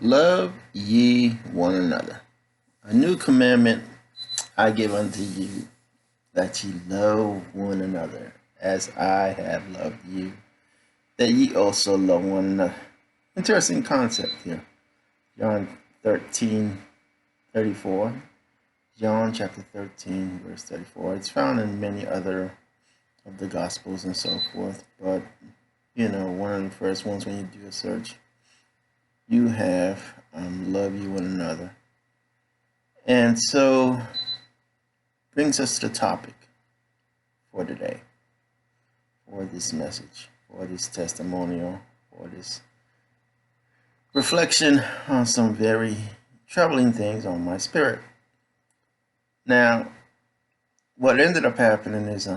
Love ye one another. A new commandment I give unto you, that ye love one another, as I have loved you, that ye also love one another. Interesting concept here. John 13:34. John chapter 13, verse 34. It's found in many other of the Gospels and so forth, but one of the first ones when you do a search, you have love you one another. And so brings us to the topic for today, for this message, for this testimonial, for this reflection on some very troubling things on my spirit. Now, what ended up happening is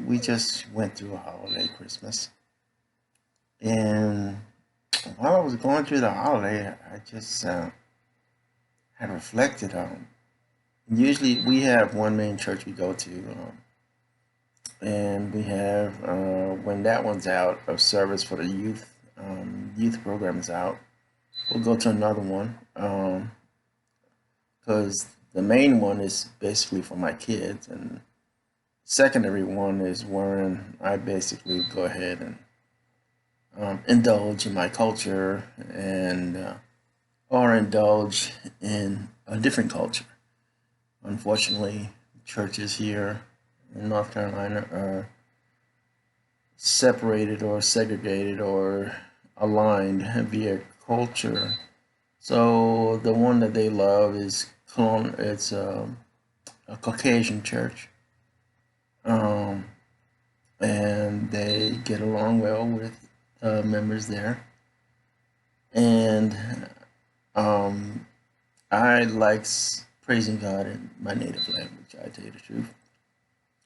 we just went through a holiday, Christmas. And while I was going through the holiday, I just had reflected on. Usually we have one main church we go to, and we have, when that one's out of service for the youth program is out, we'll go to another one, because the main one is basically for my kids, and secondary one is wherein I basically go ahead and indulge in my culture and or indulge in a different culture. Unfortunately, churches here in North Carolina are separated or segregated or aligned via culture. So the one that they love is it's a Caucasian church, and they get along well with members there. And I like praising God in my native language, I tell you the truth.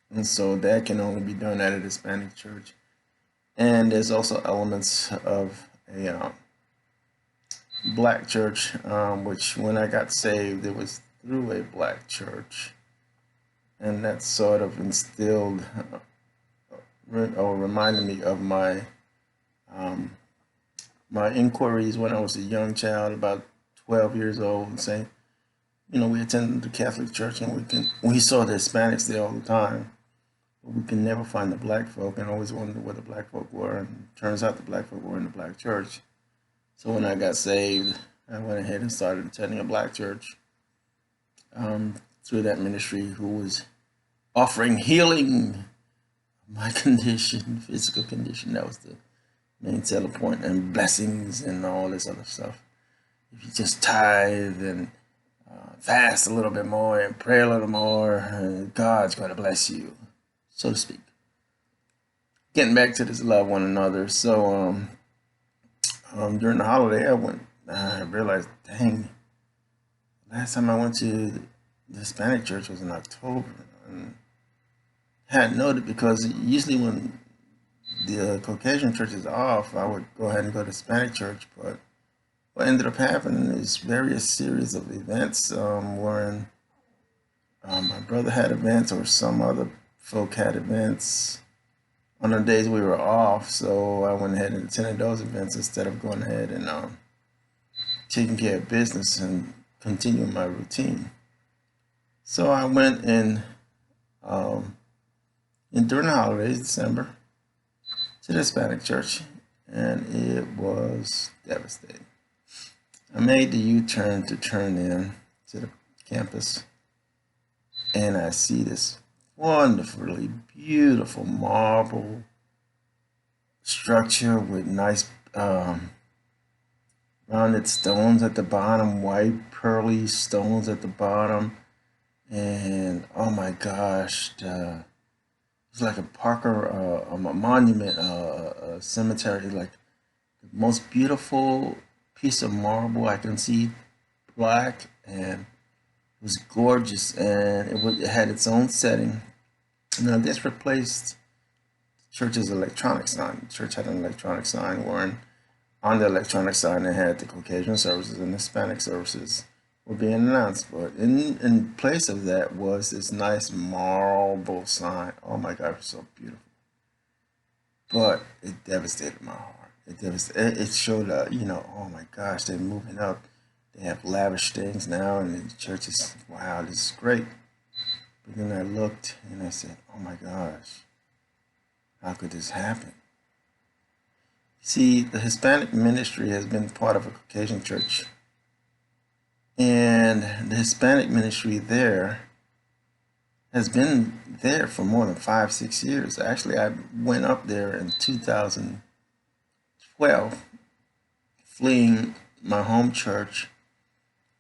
And so that can only be done at a Hispanic church. And there's also elements of a black church, which when I got saved, it was through a black church. And that sort of instilled or reminded me of my my inquiries when I was a young child, about 12 years old, saying, we attended the Catholic Church and we saw the Hispanics there all the time, but we can never find the black folk, and always wondered where the black folk were. And it turns out the black folk were in the black church. So when I got saved, I went ahead and started attending a black church through that ministry, who was offering healing of my condition, physical condition. That was the main selling point, and blessings and all this other stuff. If you just tithe and fast a little bit more and pray a little more, God's going to bless you, so to speak. Getting back to this love one another. So during the holiday, I realized, dang, last time I went to the Hispanic church was in October. And hadn't noted, because usually when the Caucasian church is off, I would go ahead and go to Hispanic church. But what ended up happening is various series of events, wherein my brother had events, or some other folk had events on the days we were off. So I went ahead and attended those events instead of going ahead and taking care of business and continuing my routine. So I went in during the holidays, December, to the Hispanic church, and it was devastating. I made the U-turn to turn in to the campus, and I see this wonderfully beautiful marble structure with nice rounded stones at the bottom, white pearly stones at the bottom, and oh my gosh, it's like a Parker, a monument, a cemetery, like the most beautiful piece of marble I can see, black, and it was gorgeous, and it had its own setting. Now this replaced the church's electronic sign. The church had an electronic sign, wherein on the electronic sign it had the Caucasian services and Hispanic services were being announced. But in place of that was this nice marble sign. Oh my God, it was so beautiful. But it devastated my heart. It showed, oh my gosh, they're moving up. They have lavish things now, and the church is, wow, this is great. But then I looked and I said, oh my gosh, how could this happen? See, the Hispanic ministry has been part of a Caucasian church. And the Hispanic ministry there has been there for more than 5-6 years. Actually, I went up there in 2012, fleeing my home church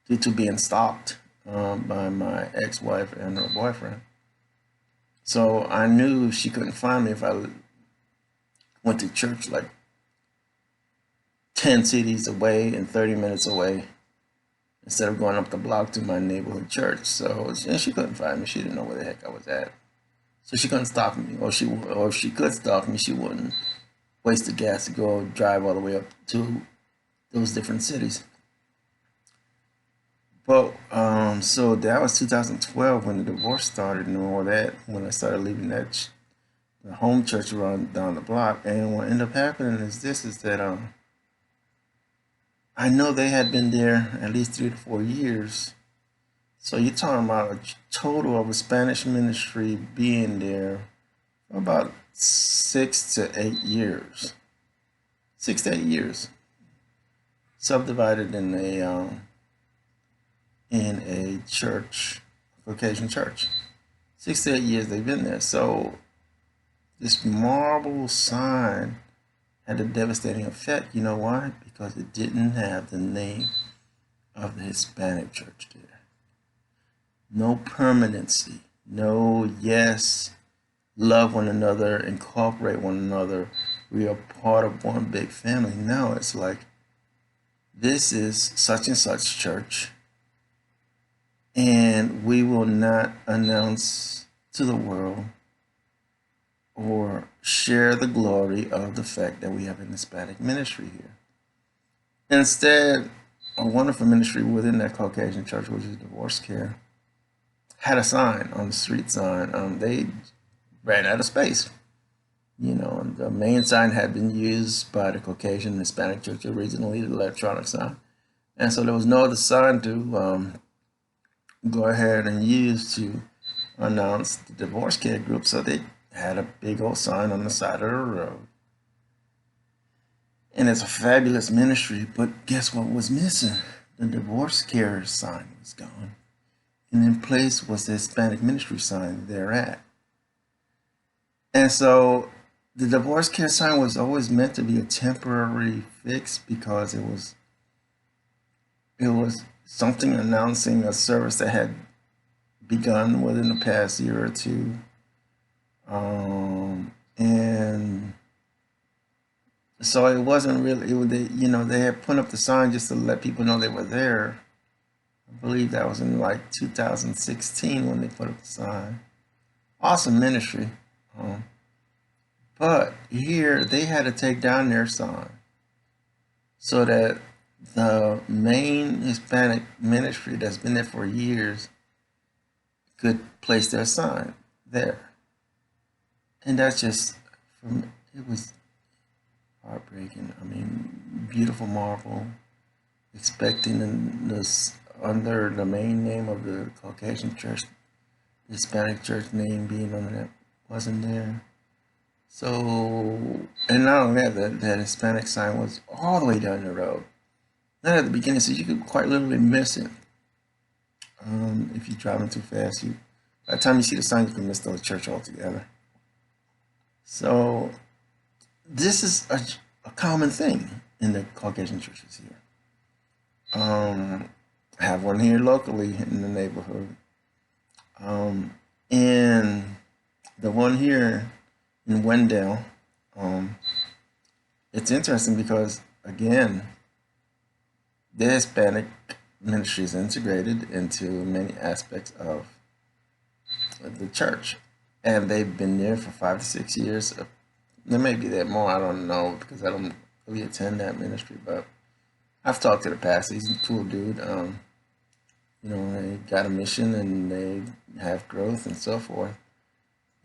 due to being stalked by my ex-wife and her boyfriend. So I knew she couldn't find me if I went to church like 10 cities away and 30 minutes away, instead of going up the block to my neighborhood church. So and she couldn't find me. She didn't know where the heck I was at. So she couldn't stalk me, or if she could stalk me, she wouldn't waste the gas to go drive all the way up to those different cities. But so that was 2012 when the divorce started and all that. When I started leaving the home church around down the block, and what ended up happening is that I know they had been there at least 3 to 4 years. So you're talking about a total of a Spanish ministry being there for about 6 to 8 years. 6 to 8 years. Subdivided in a church, Caucasian church. 6 to 8 years they've been there. So this marble sign had a devastating effect. You know why? Because it didn't have the name of the Hispanic church there. No permanency. No, yes, love one another, incorporate one another. We are part of one big family. Now it's like, this is such and such church, and we will not announce to the world or share the glory of the fact that we have an Hispanic ministry here. Instead, a wonderful ministry within that Caucasian church, which is divorce care, had a sign on the street sign. They ran out of space. You know, the main sign had been used by the Caucasian and Hispanic church originally, the electronic sign. And so there was no other sign to go ahead and use to announce the divorce care group. So they had a big old sign on the side of the road. And it's a fabulous ministry, but guess what was missing? The divorce care sign was gone. And in place was the Hispanic ministry sign thereat. And so the divorce care sign was always meant to be a temporary fix, because it was something announcing a service that had begun within the past year or two. And so it wasn't really, they had put up the sign just to let people know they were there. I believe that was in like 2016 when they put up the sign. Awesome ministry. But here they had to take down their sign so that the main Hispanic ministry that's been there for years could place their sign there. And that's just, it was heartbreaking. I mean, beautiful marble, expecting this under the main name of the Caucasian church, the Hispanic church name being on that wasn't there. So, and not only that, that Hispanic sign was all the way down the road. Not at the beginning, so you could quite literally miss it. If you're driving too fast, by the time you see the sign, you can miss the church altogether. So, this is a common thing in the Caucasian churches here. I have one here locally in the neighborhood. And the one here in Wendell, it's interesting because, again, the Hispanic ministry is integrated into many aspects of the church. And they've been there for 5 to 6 years. There may be that more, I don't know, because I don't really attend that ministry, but I've talked to the pastor. He's a cool dude. They got a mission and they have growth and so forth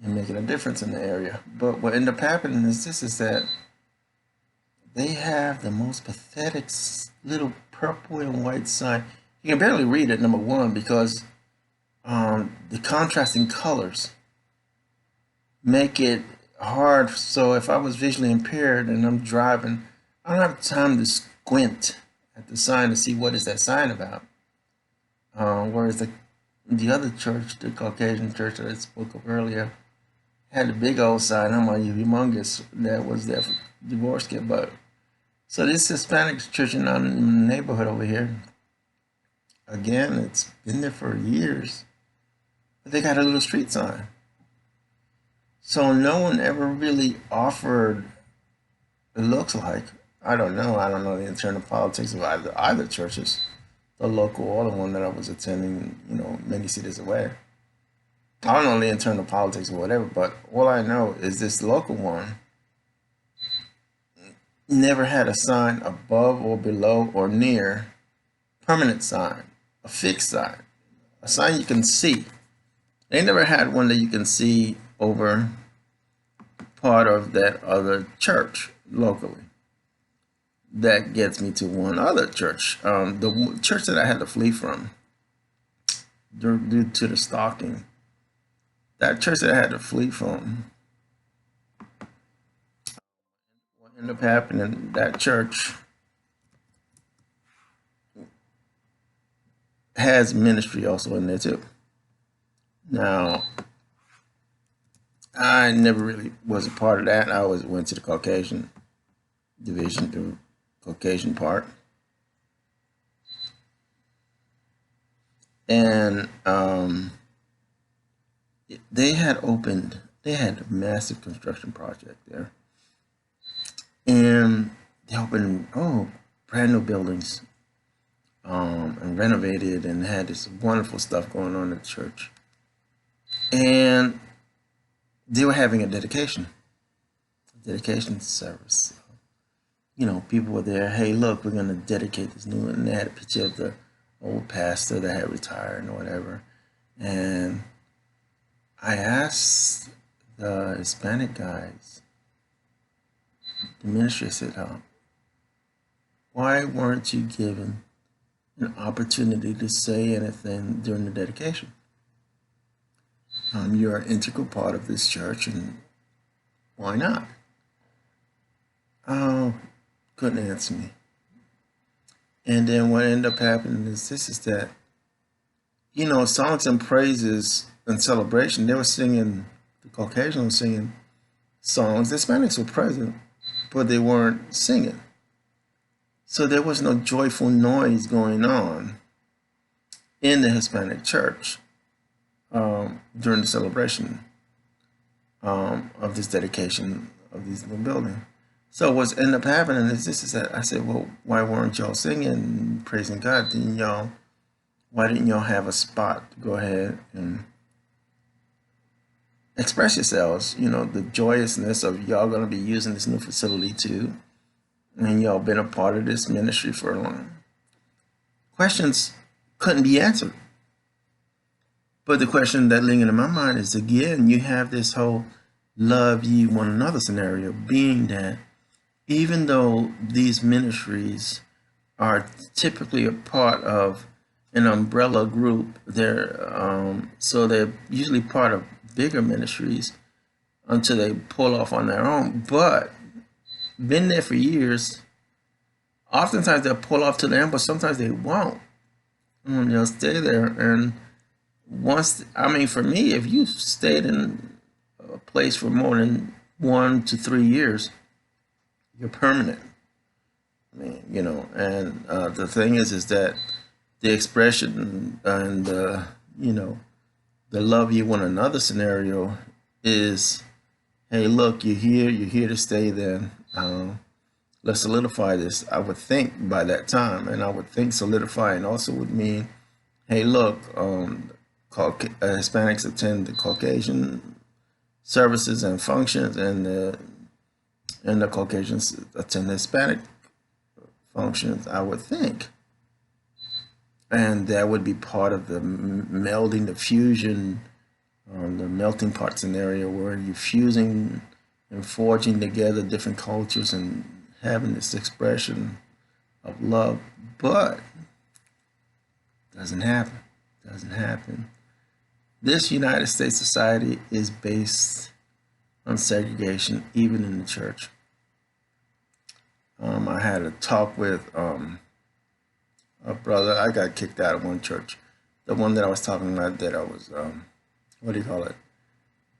and making a difference in the area. But what ended up happening is that they have the most pathetic little purple and white sign. You can barely read it, number one, because the contrasting colors make it hard. So if I was visually impaired and I'm driving, I don't have time to squint at the sign to see what is that sign about. Whereas the other church, the Caucasian church that I spoke of earlier, had a big old sign. I'm like humongous that was there for divorce kit. But so this Hispanic church in the neighborhood over here, again, it's been there for years, but they got a little street sign. So no one ever really offered. It looks like, I don't know the internal politics of either churches, the local or the one that I was attending, many cities away. I don't know the internal politics or whatever, but all I know is this local one never had a sign above or below or near, permanent sign, a fixed sign, a sign you can see. They never had one that you can see over part of that other church locally. That gets me to one other church, the church that I had to flee from due to the stalking. That church that I had to flee from, what ended up happening, that church has ministry also in there too. Now, I never really was a part of that. I always went to the Caucasian division, the Caucasian part. And they had a massive construction project there. And they opened, brand new buildings, and renovated and had this wonderful stuff going on at the church. And they were having a dedication service. People were there. Hey, look, we're going to dedicate this new, and they had a picture of the old pastor that had retired and whatever. And I asked the Hispanic guys, the ministry, said, why weren't you given an opportunity to say anything during the dedication? You're an integral part of this church, and why not? Couldn't answer me. And then what ended up happening is that, songs and praises and celebration, they were singing, the Caucasians were singing songs. The Hispanics were present, but they weren't singing. So there was no joyful noise going on in the Hispanic church during the celebration of this dedication of this new building. So what's ended up happening is that I said, well, why weren't y'all singing, praising God? Why didn't y'all have a spot to go ahead and express yourselves? The joyousness of y'all going to be using this new facility too, and y'all been a part of this ministry for a long. Questions couldn't be answered. But the question that lingered in my mind is, again, you have this whole love ye one another scenario, being that even though these ministries are typically a part of an umbrella group, they're usually part of bigger ministries until they pull off on their own. But been there for years, oftentimes they'll pull off to the end, but sometimes they won't. And they'll stay there. And for me, if you stayed in a place for more than 1 to 3 years, you're permanent. And the thing is that the expression and the love you one another scenario is, hey, look, you're here to stay then. Let's solidify this. I would think by that time, and I would think solidifying also would mean, hey, look, Hispanics attend the Caucasian services and functions, and the Caucasians attend the Hispanic functions, I would think. And that would be part of the melding, the fusion, the melting pot scenario, where you're fusing and forging together different cultures and having this expression of love, but doesn't happen. Doesn't happen. This United States society is based on segregation, even in the church. I had a talk with a brother. I got kicked out of one church, the one that I was talking about that I was, what do you call it,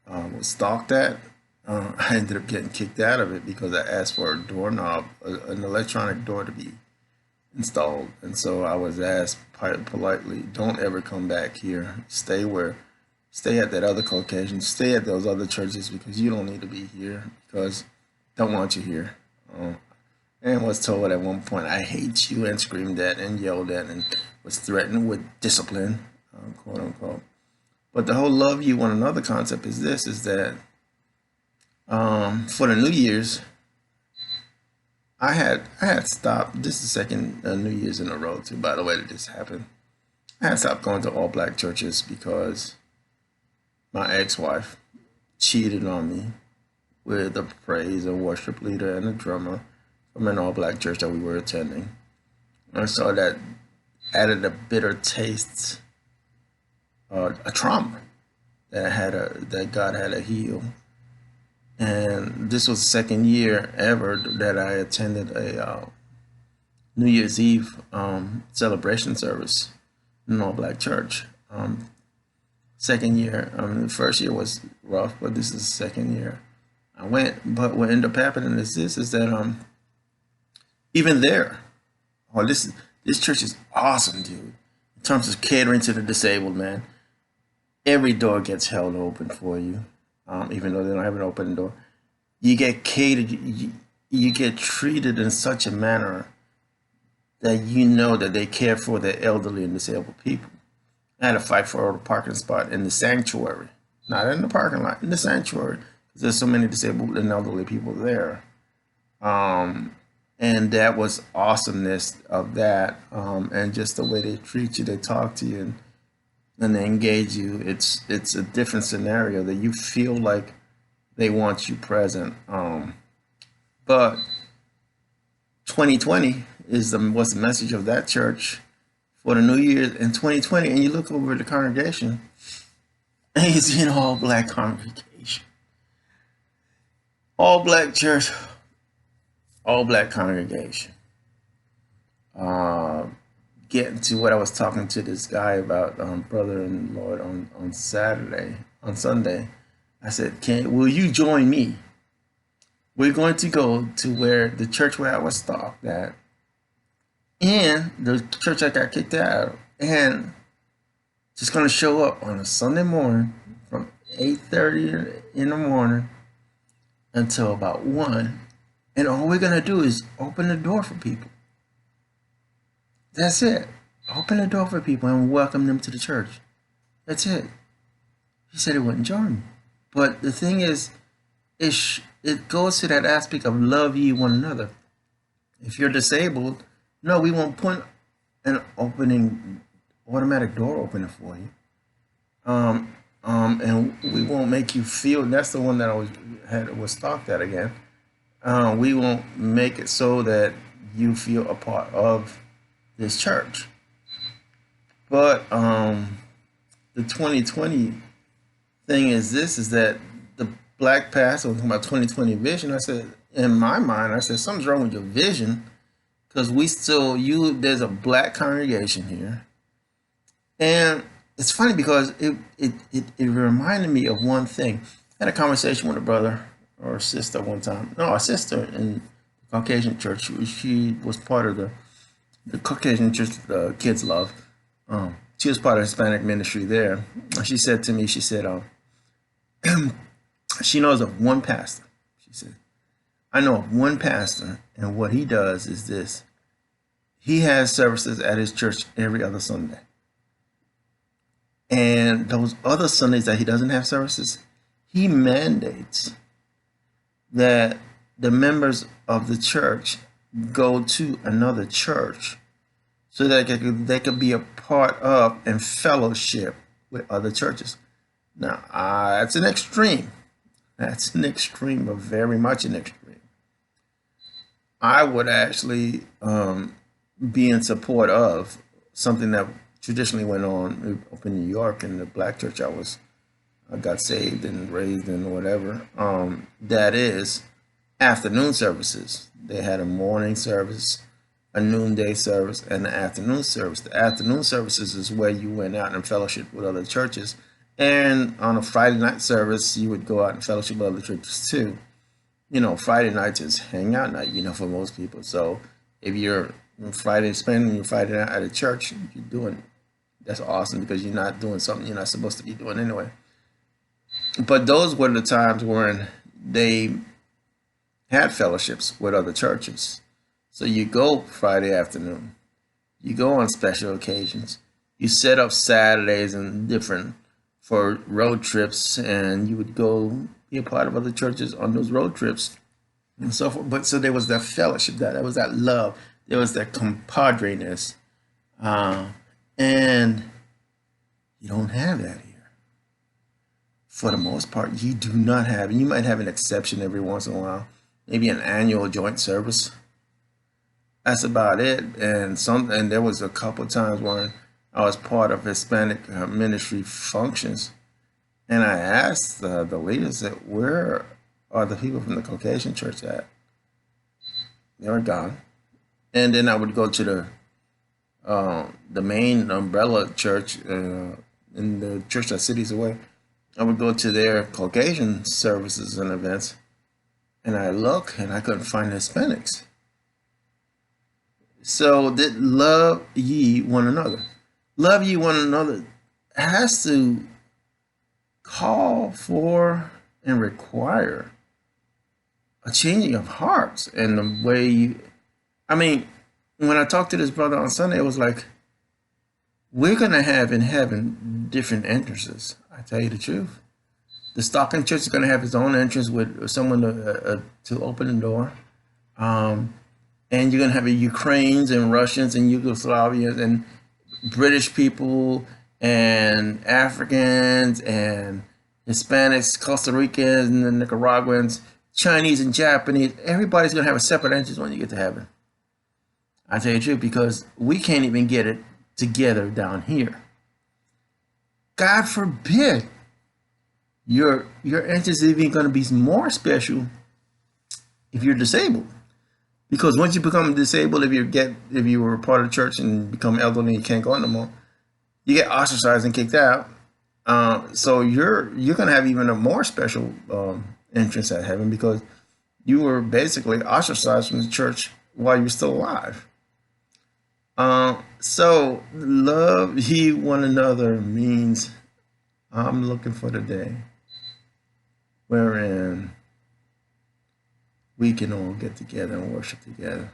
was stalked at. I ended up getting kicked out of it because I asked for a doorknob, an electronic door to be installed. And so I was asked politely, don't ever come back here. Stay at that other Caucasian, stay at those other churches because you don't need to be here because don't want you here. And was told at one point, I hate you, and screamed at and yelled at and was threatened with discipline, quote unquote. But the whole love you one another concept is this, is that for the New Year's, I had stopped. This is the second New Year's in a row too, by the way, that this happened. I had stopped going to all black churches because my ex-wife cheated on me with a praise and worship leader and a drummer from an all black church that we were attending. And so that added a bitter taste, a trauma that God had to heal. And this was the second year ever that I attended a New Year's Eve celebration service in an all-black church. Second year, the first year was rough, but this is the second year I went. But what ended up happening is that even there, this church is awesome, dude. In terms of catering to the disabled, man, every door gets held open for you. Even though they don't have an open door, you get catered, you get treated in such a manner that you know that they care for the elderly and disabled people. I had to fight for a parking spot in the sanctuary, not in the parking lot, in the sanctuary, because there's so many disabled and elderly people there. And that was awesomeness of that, and just the way they treat you, they talk to you, and they engage you. It's a different scenario that you feel like they want you present. But 2020 was the message of that church for the New Year in 2020. And you look over at the congregation, and you see an all black congregation, all black church, all black congregation. Getting to what I was talking to this guy about, brother in the Lord, on Sunday. I said, will you join me? We're going to go to where the church where I was stalked at, and the church I got kicked out of, and just going to show up on a Sunday morning from 8:30 in the morning until about 1, and all we're going to do is open the door for people. That's it. Open the door for people and welcome them to the church. That's it. He said he wouldn't join me. But the thing is, it goes to that aspect of love ye one another. If you're disabled, no, we won't put an automatic door opener for you. And we won't make you feel, that's the one that I was stalked at again. We won't make it so that you feel a part of this church. But the 2020 thing is that the black pastor was talking about 2020 vision. I said, in my mind, something's wrong with your vision, because there's a black congregation here. And it's funny because it reminded me of one thing. I had a conversation with a brother or a sister one time. No, a sister in the Caucasian church. She was part of the Caucasian church the kids love. She was part of the Hispanic ministry there. She said to me, she said, she knows of one pastor. She said, I know of one pastor, and what he does is this. He has services at his church every other Sunday. And those other Sundays that he doesn't have services, he mandates that the members of the church go to another church so that they could be a part of and fellowship with other churches. Now, that's an extreme. That's an extreme, but very much an extreme. I would actually be in support of something that traditionally went on up in New York in the black church I got saved and raised in, whatever. That is afternoon services. They had a morning service, a noonday service, and an afternoon service. The afternoon services is where you went out and fellowship with other churches. And on a Friday night service, you would go out and fellowship with other churches too. Friday night is hangout night, for most people. So if you're spending your Friday night at a church, that's awesome, because you're not doing something you're not supposed to be doing anyway. But those were the times when they had fellowships with other churches. So you go Friday afternoon, you go on special occasions, you set up Saturdays and different for road trips, and you would go be a part of other churches on those road trips and so forth. But so there was that fellowship, that was that love, there was that compadreness, and you don't have that here. For the most part, you do not have, and you might have an exception every once in a while, maybe an annual joint service. That's about it. And there was a couple of times when I was part of Hispanic ministry functions, and I asked the leaders that, where are the people from the Caucasian church at? They were gone. And then I would go to the main umbrella church in the church that cities away. I would go to their Caucasian services and events, and I look and I couldn't find Hispanics. So that love ye one another. Love ye one another has to call for and require a changing of hearts and the way when I talked to this brother on Sunday, it was like, we're going to have in heaven different entrances. I tell you the truth. The Stockton Church is going to have its own entrance with someone to open the door. And you're going to have Ukrainians and Russians and Yugoslavians and British people and Africans and Hispanics, Costa Ricans and Nicaraguans, Chinese and Japanese. Everybody's going to have a separate entrance when you get to heaven. I tell you the truth, because we can't even get it together down here. God forbid your entrance is even going to be more special if you're disabled. Because once you become disabled, if you were a part of the church and become elderly and you can't go anymore, you get ostracized and kicked out. So you're going to have even a more special entrance at heaven, because you were basically ostracized from the church while you're still alive. So love ye one another means I'm looking for the day wherein we can all get together and worship together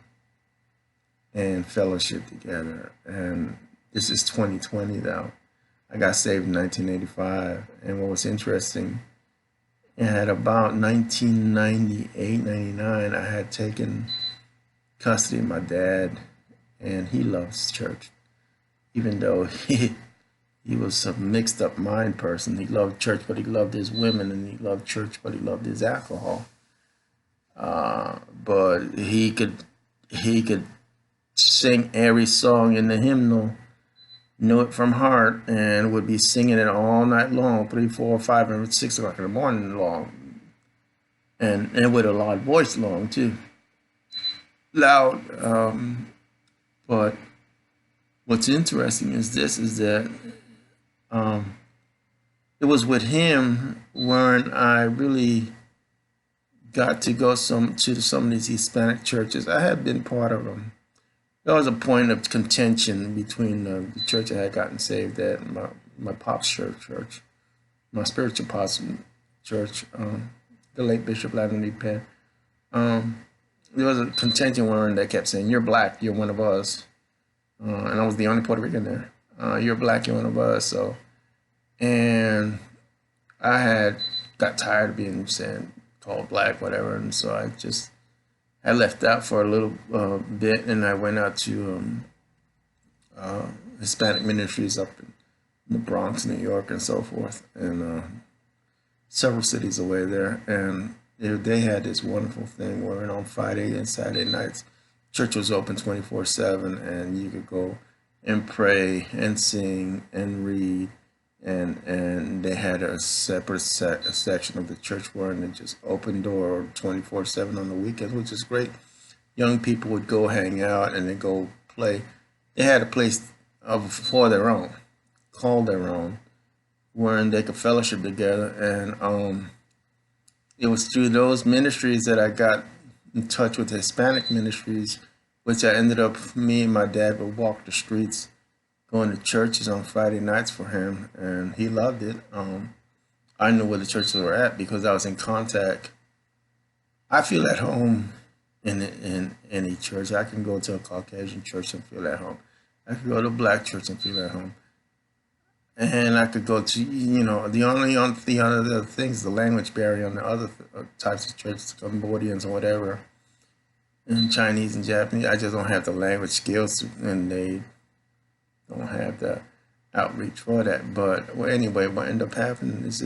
and fellowship together. And this is 2020 now. I got saved in 1985. And what was interesting, at about 1998, 99, I had taken custody of my dad, and he loves church. Even though he was a mixed up mind person. He loved church, but he loved his women, and he loved church, but he loved his alcohol. But he could sing every song in the hymnal, knew it from heart, and would be singing it all night long, 3, 4, 5, and 6 o'clock in the morning long, and with a loud voice long too, loud. But what's interesting is that it was with him when I really got to go to some of these Hispanic churches. I had been part of them. There was a point of contention between the church I had gotten saved at, my pop's church, my spiritual pop's church, the late Bishop Lavender Penn. There was a contention wherein they kept saying, "You're black, you're one of us," and I was the only Puerto Rican there. You're black, you're one of us. So, and I got tired of being called black, whatever, and so I left out for a little bit, and I went out to Hispanic ministries up in the Bronx, New York, and so forth, and several cities away there. And they had this wonderful thing where on Friday and Saturday nights, church was open 24/7, and you could go and pray and sing and read, and they had a separate a section of the church where they just open door 24/7 on the weekends, which is great. Young people would go hang out and then go play. They had a place for their own, called their own, wherein they could fellowship together. And it was through those ministries that I got in touch with Hispanic ministries, which I ended up, me and my dad would walk the streets going to churches on Friday nights for him, and he loved it. I knew where the churches were at because I was in contact. I feel at home in any church. I can go to a Caucasian church and feel at home. I could go to a black church and feel at home. And I could go to, the other things, the language barrier on the other types of churches, Cambodians or whatever, and Chinese and Japanese. I just don't have the language skills, and they don't have the outreach for that. But well, anyway, what ended up happening is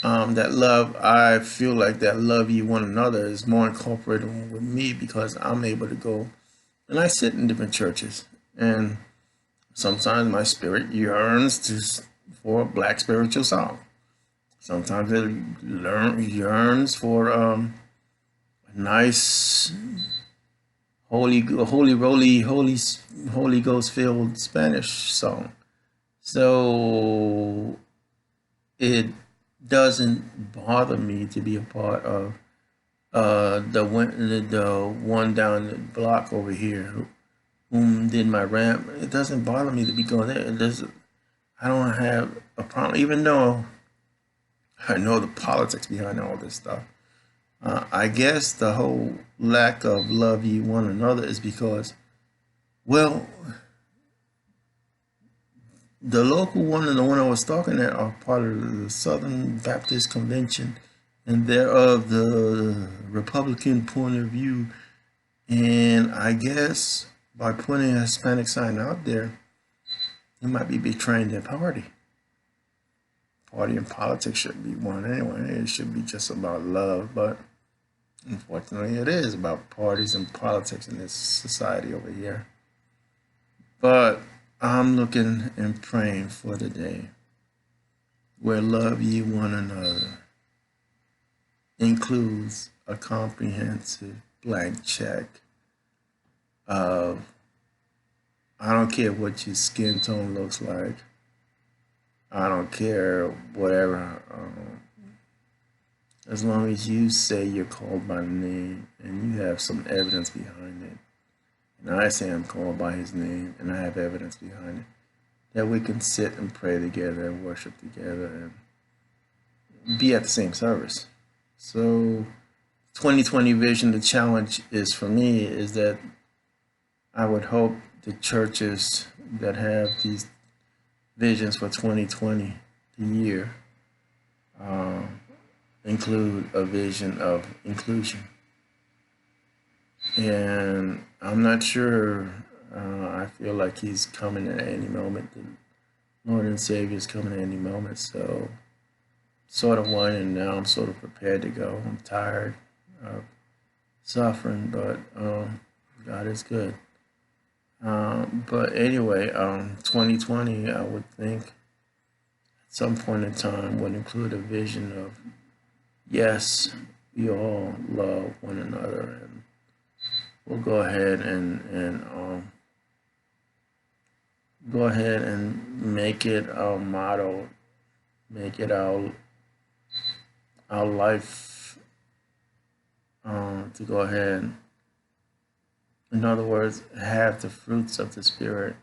that love, I feel like that love you one another is more incorporated with me because I'm able to go and I sit in different churches, and sometimes my spirit yearns for a black spiritual song. Sometimes it yearns for a nice Holy Ghost filled Spanish song. So it doesn't bother me to be a part of the one down the block over here whom did my ramp. It doesn't bother me to be going there. I don't have a problem, even though I know the politics behind all this stuff. I guess the whole lack of love you one another is because, well, the local one and the one I was talking at are part of the Southern Baptist Convention, and they're of the Republican point of view. And I guess by putting a Hispanic sign out there, you might be betraying their party. Party and politics shouldn't be one anyway. It should be just about love, but unfortunately it is about parties and politics in this society over here. But I'm looking and praying for the day where love ye one another includes a comprehensive blank check of, I don't care what your skin tone looks like. I don't care whatever. As long as you say you're called by name and you have some evidence behind it. And I say I'm called by his name and I have evidence behind it. That we can sit and pray together and worship together and be at the same service. So 2020 vision, the challenge is for me is that I would hope the churches that have these visions for 2020, the year, include a vision of inclusion. And I'm not sure, I feel like he's coming at any moment. The Lord and Savior is coming at any moment. So sort of winding now, I'm sort of prepared to go. I'm tired of suffering, but God is good. But anyway, 2020, I would think at some point in time would include a vision of, yes, we all love one another, and we'll go ahead and make it our motto, make it our life, to go ahead. In other words, have the fruits of the Spirit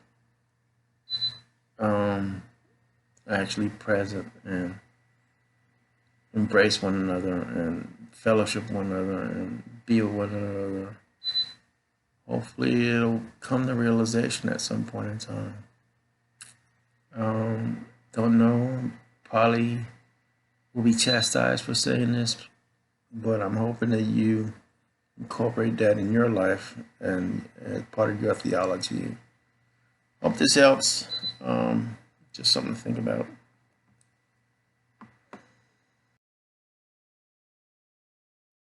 actually present and embrace one another and fellowship one another and be with one another. Hopefully it'll come to realization at some point in time. Don't know, probably will be chastised for saying this, but I'm hoping that you incorporate that in your life and as part of your theology. Hope this helps. Just something to think about.